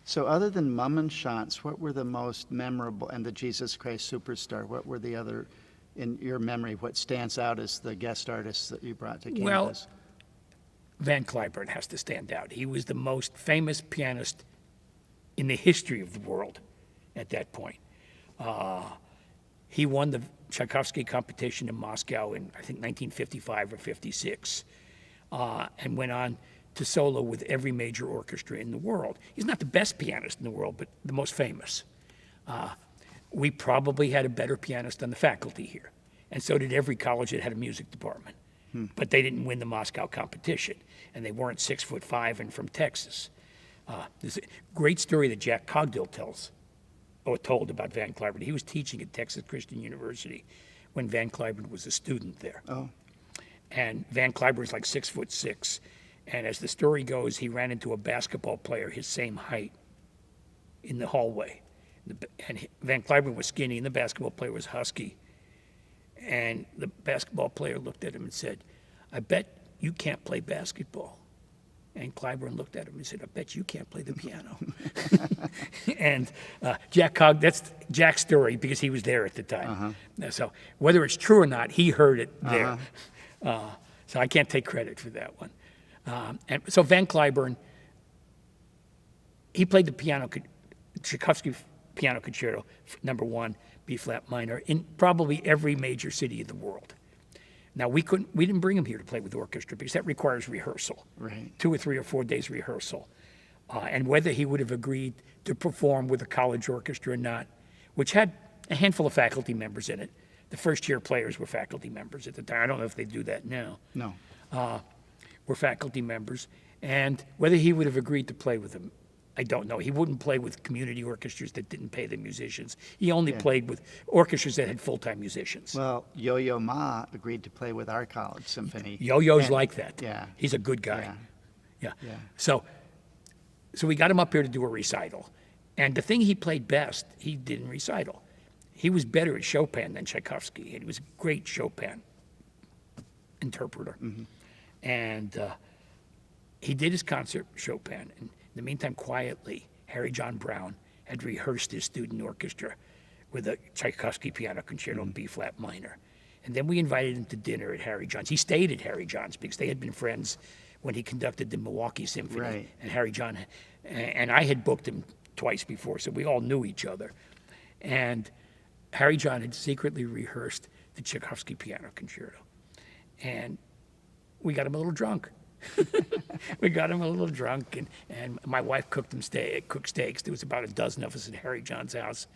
So other than Mum and Chance, what were the most memorable, and the Jesus Christ Superstar, what were the other, in your memory, what stands out as the guest artists that you brought to campus? Van Cliburn has to stand out. He was the most famous pianist in the history of the world at that point. He won the Tchaikovsky competition in Moscow in, I think, 1955 or 56, and went on to solo with every major orchestra in the world. He's not the best pianist in the world, but the most famous. We probably had a better pianist on the faculty here, and so did every college that had a music department. But they didn't win the Moscow competition, and they weren't 6'5" and from Texas. There's a great story that Jack Cogdill told about Van Cliburn. He was teaching at Texas Christian University when Van Cliburn was a student there. Oh. And Van Cliburn's like 6'6", and as the story goes, he ran into a basketball player his same height in the hallway. And Van Cliburn was skinny, and the basketball player was husky. And the basketball player looked at him and said, "I bet you can't play basketball." And Cliburn looked at him and said, "I bet you can't play the piano." And that's Jack's story because he was there at the time. So whether it's true or not, he heard it there. So I can't take credit for that one. And so Van Cliburn, he played the Tchaikovsky Piano Concerto, number 1, B-flat minor, in probably every major city of the world. Now, we didn't bring him here to play with the orchestra because that requires rehearsal. Right. 2 or 3 or 4 days rehearsal. And whether he would have agreed to perform with a college orchestra or not, which had a handful of faculty members in it. The first-year players were faculty members at the time. I don't know if they do that now. No. Were faculty members. And whether he would have agreed to play with them, I don't know. He wouldn't play with community orchestras that didn't pay the musicians. He only played with orchestras that had full-time musicians. Well, Yo-Yo Ma agreed to play with our college symphony. Yo-Yo's like that. Yeah. He's a good guy. Yeah. Yeah. So we got him up here to do a recital. And the thing he played best, he didn't recital. He was better at Chopin than Tchaikovsky. And he was a great Chopin interpreter. Mm-hmm. And he did his concert Chopin. And in the meantime, quietly, Harry John Brown had rehearsed his student orchestra with a Tchaikovsky Piano Concerto in B-flat minor. And then we invited him to dinner at Harry John's. He stayed at Harry John's because they had been friends when he conducted the Milwaukee Symphony. Right. And Harry John, and I had booked him twice before, so we all knew each other. And Harry John had secretly rehearsed the Tchaikovsky Piano Concerto. And we got him a little drunk. We got him a little drunk, and my wife cooked steaks. There was about a dozen of us at Harry John's house.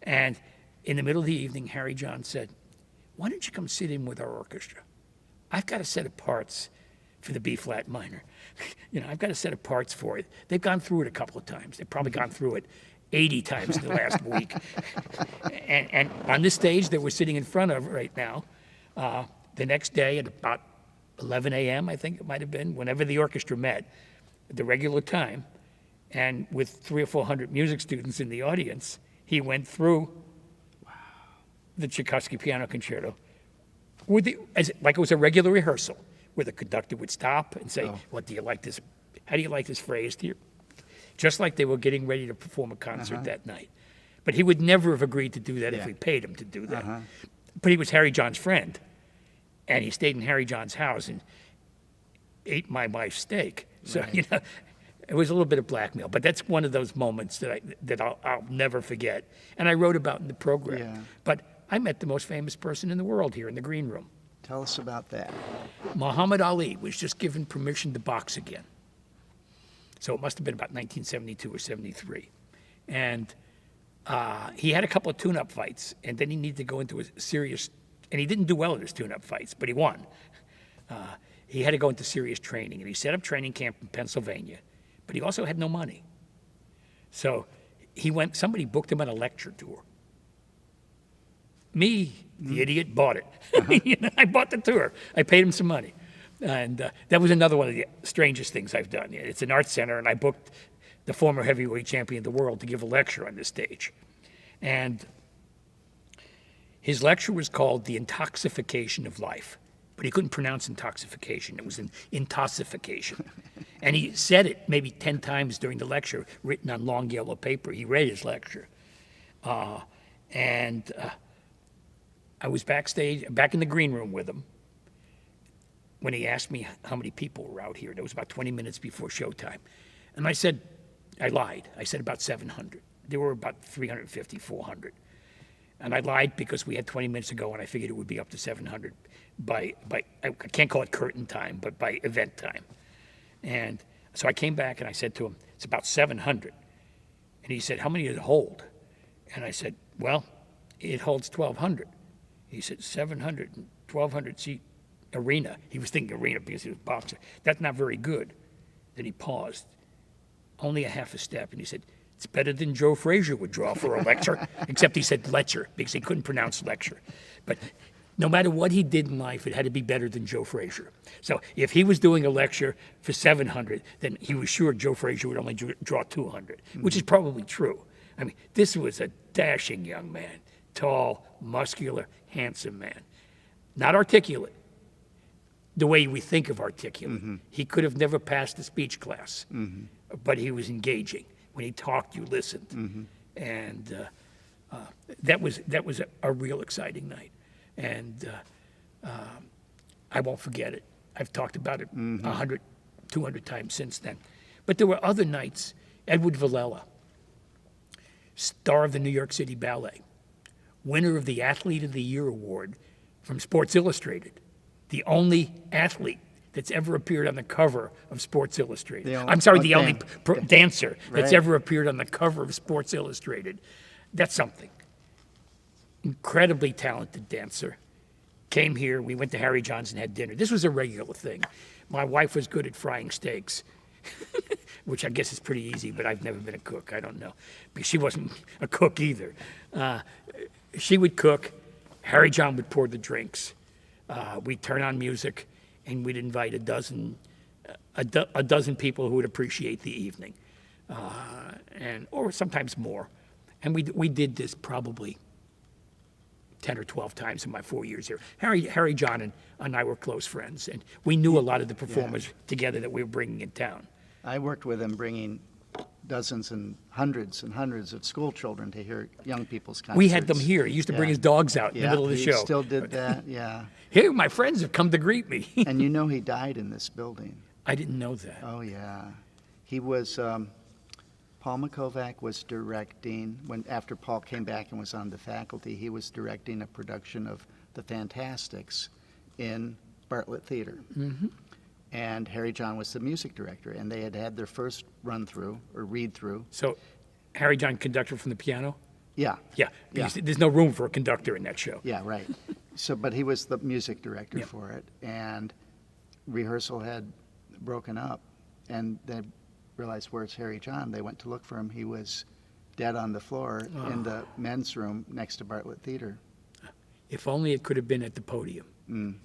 And in the middle of the evening, Harry John said, "Why don't you come sit in with our orchestra? I've got a set of parts for the B-flat minor. I've got a set of parts for it. They've gone through it a couple of times. They've probably gone through it 80 times in the last week. And on this stage that we're sitting in front of right now, the next day at about 11 a.m., I think it might have been, whenever the orchestra met, at the regular time, and with 300 or 400 music students in the audience, he went through the Tchaikovsky Piano Concerto like it was a regular rehearsal, where the conductor would stop and say, "What do you like this? How do you like this phrase here?" Just like they were getting ready to perform a concert that night. But he would never have agreed to do that if we paid him to do that. But he was Harry John's friend. And he stayed in Harry John's house and ate my wife's steak. So, it was a little bit of blackmail. But that's one of those moments that I'll never forget. And I wrote about in the program. Yeah. But I met the most famous person in the world here in the green room. Tell us about that. Muhammad Ali was just given permission to box again. So it must have been about 1972 or 73. And he had a couple of tune-up fights, and then he needed to go into a serious, and he didn't do well at his tune-up fights, but he won. He had to go into serious training, and he set up training camp in Pennsylvania, but he also had no money. So somebody booked him on a lecture tour. Me, the idiot, bought it. I bought the tour. I paid him some money. And that was another one of the strangest things I've done. It's an art center, and I booked the former heavyweight champion of the world to give a lecture on this stage. And his lecture was called The Intoxication of Life. but he couldn't pronounce intoxication. It was an intoxification. And he said it maybe 10 times during the lecture, written on long yellow paper. He read his lecture. And I was backstage, back in the green room with him, when he asked me how many people were out here. That was about 20 minutes before showtime. And I said, I lied. I said about 700. There were about 350, 400. And I lied because we had 20 minutes to go, and I figured it would be up to 700 by I can't call it curtain time, but by event time. And so I came back and I said to him, it's about 700. And he said, how many does it hold? And I said, well, it holds 1,200. He said, 700, 1,200 seat arena. He was thinking arena because he was a boxer. That's not very good. Then he paused, only a half a step, and he said, it's better than Joe Frazier would draw for a lecture, except he said lecture because he couldn't pronounce lecture. But no matter what he did in life, it had to be better than Joe Frazier. So if he was doing a lecture for 700, then he was sure Joe Frazier would only draw 200, which is probably true. I mean, this was a dashing young man, tall, muscular, handsome man, not articulate the way we think of articulate. He could have never passed a speech class, but he was engaging. When he talked, you listened. And that was a real exciting night. And I won't forget it. I've talked about it 100, 200 times since then. But there were other nights. Edward Villela, star of the New York City Ballet, winner of the Athlete of the Year award from Sports Illustrated, the only athlete that's ever appeared on the cover of Sports Illustrated. The only dancer that's ever appeared on the cover of Sports Illustrated. That's something. Incredibly talented dancer. Came here, we went to Harry John's and had dinner. This was a regular thing. My wife was good at frying steaks, which I guess is pretty easy, but I've never been a cook. I don't know. Because she wasn't a cook either. She would cook. Harry John would pour the drinks. We'd turn on music, and we'd invite a dozen people who would appreciate the evening, or sometimes more. And we did this probably 10 or 12 times in my 4 years here. Harry John and I were close friends, and we knew a lot of the performers together that we were bringing in town. I worked with him bringing dozens and hundreds of school children to hear young people's concerts. We had them here. He used to bring his dogs out in the middle of the show. He still did that, yeah. Here, my friends have come to greet me. And you know he died in this building. I didn't know that. Oh, yeah. He was, Paul Makovac was directing, after Paul came back and was on the faculty, he was directing a production of The Fantastics in Bartlett Theater. And Harry John was the music director, and they had their first run-through, or read-through. So, Harry John conducted from the piano? Yeah. Yeah, because there's no room for a conductor in that show. Yeah, right. But he was the music director for it, and rehearsal had broken up, and they realized, where's Harry John? They went to look for him. He was dead on the floor in the men's room next to Bartlett Theater. If only it could have been at the podium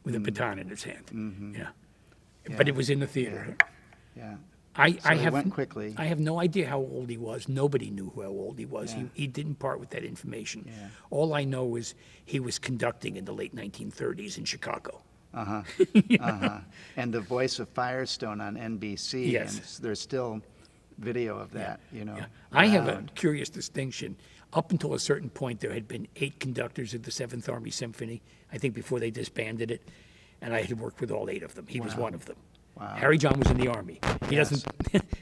with a baton in his hand. Yeah. But it was in the theater. Yeah. It went quickly. I have no idea how old he was. Nobody knew how old he was. Yeah. He didn't part with that information. Yeah. All I know is he was conducting in the late 1930s in Chicago. And the voice of Firestone on NBC. Yes. And there's still video of that, I have a around. curious distinction. Up until a certain point, there had been 8 conductors of the Seventh Army Symphony, I think before they disbanded it, and I had worked with all 8 of them. He was one of them. Wow. Harry John was in the Army. He doesn't.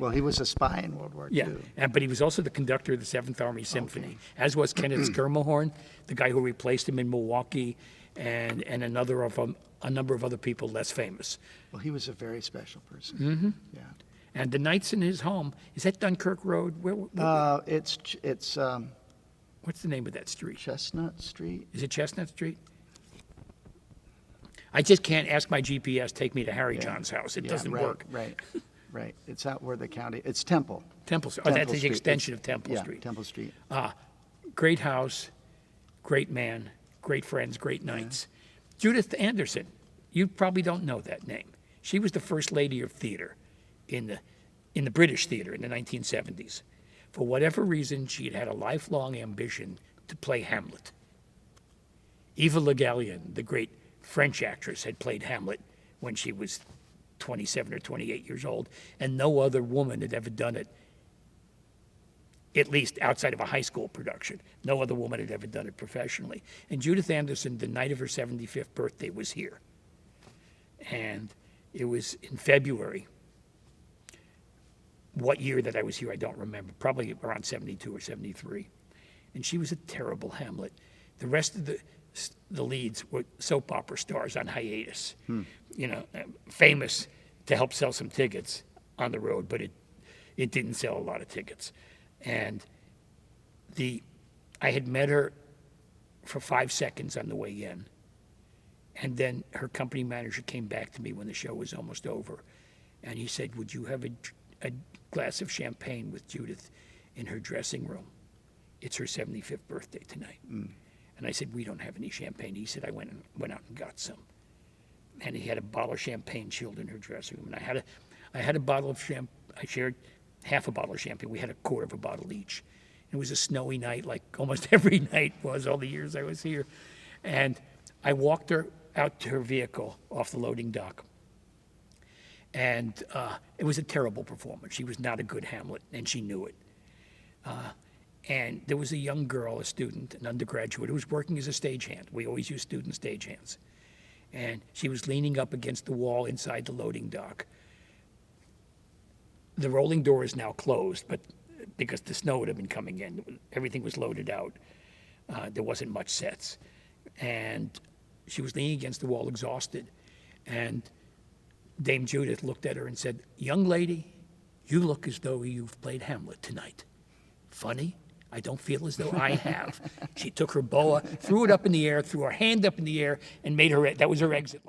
Well, he was a spy in World War II. Yeah, but he was also the conductor of the Seventh Army Symphony, as was Kenneth Schermerhorn, the guy who replaced him in Milwaukee, and a number of other people less famous. Well, he was a very special person. Yeah. And the nights in his home, is that Dunkirk Road? It's What's the name of that street? Chestnut Street. Is it Chestnut Street? I just can't ask my GPS take me to Harry John's house. It doesn't work. Right. It's out where the county. It's Temple. Temple Street. Temple That's the Street. extension of Temple Yeah, Street. Temple Street. Great house, great man, great friends, great nights. Judith Anderson, you probably don't know that name. She was the first lady of theater in the British theater in the 1970s. For whatever reason, she had had a lifelong ambition to play Hamlet. Eva Le Gallienne, the great French actress had played Hamlet when she was 27 or 28 years old, and no other woman had ever done it, at least outside of a high school production. No other woman had ever done it professionally. And Judith Anderson, the night of her 75th birthday, was here. And it was in February. What year that I was here, I don't remember. Probably around 72 or 73. And she was a terrible Hamlet. The rest of the leads were soap opera stars on hiatus. You know, famous to help sell some tickets on the road, but it didn't sell a lot of tickets. And I had met her for 5 seconds on the way in. And then her company manager came back to me when the show was almost over. And he said, would you have a glass of champagne with Judith in her dressing room? It's her 75th birthday tonight. And I said, we don't have any champagne. He said, I went out and got some. And he had a bottle of champagne chilled in her dressing room. And I had a bottle of champagne. I shared half a bottle of champagne. We had a quarter of a bottle each. It was a snowy night, like almost every night was all the years I was here. And I walked her out to her vehicle off the loading dock. And it was a terrible performance. She was not a good Hamlet, and she knew it. And there was a young girl, a student, an undergraduate, who was working as a stagehand. We always use student stagehands. And she was leaning up against the wall inside the loading dock. The rolling door is now closed, but because the snow would have been coming in, everything was loaded out. There wasn't much sets. And she was leaning against the wall, exhausted. And Dame Judith looked at her and said, young lady, you look as though you've played Hamlet tonight. Funny? I don't feel as though I have. She took her boa, threw it up in the air, threw her hand up in the air, and made her, that was her exit line.